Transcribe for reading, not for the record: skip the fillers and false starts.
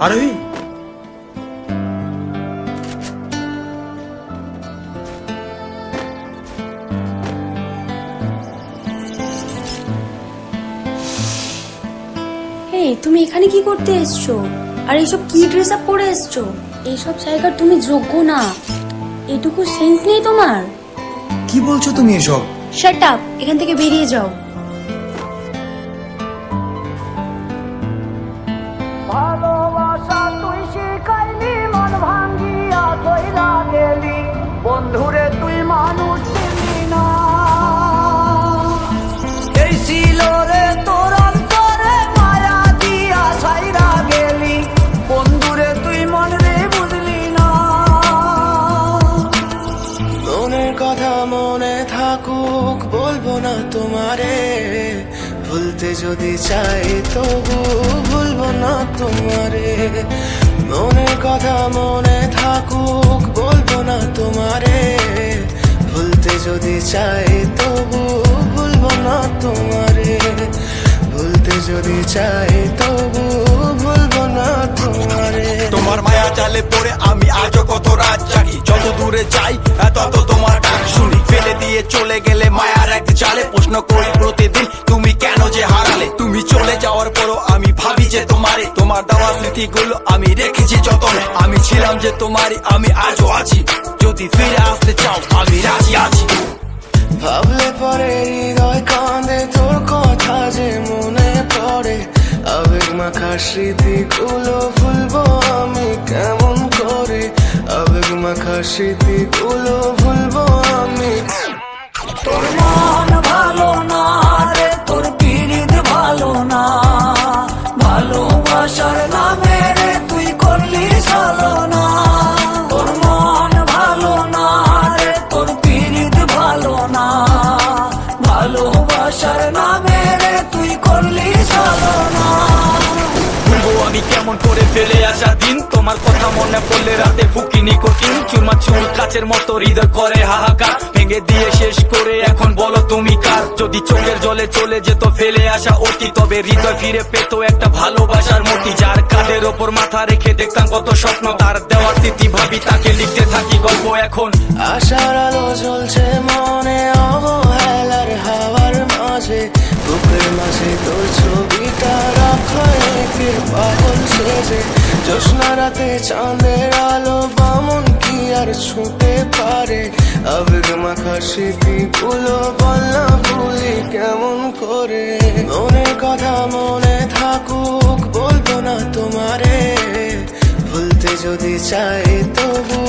আরোহী, তুমি এখানে কি করতে এসছো? আর এইসব কি ড্রেস আপ পরে এসছো? এইসব জায়গার তুমি যোগ্য না। এটুকু সেন্স নেই তোমার? কি বলছো তুমি এসব? শাট আপ, এখান থেকে বেরিয়ে যাও। ভালোবাসা তুই শিখাইলি, মন ভাঙ্গিয়া কইরা গেলি, বন্ধুরে তুই মানুষ চিনি না। এই ছিল রে তোর অন্তরে মায়া দিয়া ছাইরা গেলি, বন্ধুরে তুই মন রে বুঝলি না। মনের কথা মনে থাকুক বলবো না তোমারে, ভুলতে যদি চাই তবু ভুলবো না তোমারে। মনের কথা মনে থাকুক বলবো না তোমারে, ভুলতে যদি চাই তবু ভুলবো না তোমারে। ভুলতে যদি চাই তবু ভুলবো না তোমারে। তোমার মায়া জালে পড়ে আমি আজও কত রাত জাগি, যত দূরে যাই তত তোমার ডাক শুনি। ফেলে দিয়ে চলে গেলে মায়ার এক জালে, প্রশ্ন করি প্রতিদিন তুমি কেন যে হারালে। তুমি চলে যাওয়ার পরও আমি ভাবি যে তোমারে, তোমার দেওয়া স্মৃতিগুলো আমি রেখেছি যতনে। আমি ছিলাম যে তোমারই, আমি আজও আছি, যদি ফিরে আসতে চাও আমি রাজি আছি। ভাবলে পরে হৃদয় কাঁদে, তোর কথা যে মনে পড়ে। আবেগ মাখা স্মৃতিগুলো ভুলবো আমি কেমন করে, আবেগ মাখা স্মৃতিগুলো ভুলবো আমি। তোর মন ভালো না রে, তোর পীড়িত ভালো না, ভালোবাসার নামে রে তুই করলি ছলনা। তোর মন ভালো না রে, তোর পীড়িত ভালো না, ভালোবাসার নামে রে তুই করলি ছলনা। ভুলবো আমি কেমন করে ফেলে আসা দিন, তোমার কথা মনে পড়লে রাতে ফুকি নিকোটিন। চুরমা চুর কাচের মতো হৃদয় করে হাহাকার, ভেঙে দিয়ে শেষ করে এখন বলো তুমি কার। যদি চোখের জলে চলে যেত ফেলে আসা অতি, তবে হৃদয় ফিরে পেত একটা ভালোবাসার মতি। যার কাঁধের ওপর মাথা রেখে দেখতাম কত স্বপ্ন, তার দেওয়ার স্মৃতি ভাবি তাকে লিখতে থাকি গল্প এখন। আশার আলো জ্বলছে মনে অবহেলার হাওয়ার মাঝে, বুকের মাঝে তোর ছবিটা রাখা একে পাগল সেজে। জ্যোৎস্না রাতে চাঁদের আলো বামন কি আর ছুঁতে পারে, আবেগ মাখা স্মৃতিগুলো বল না ভুলি কেমন করে। মনের কথা মনে থাকুক বলবো না তোমারে, ভুলতে যদি চাই তবু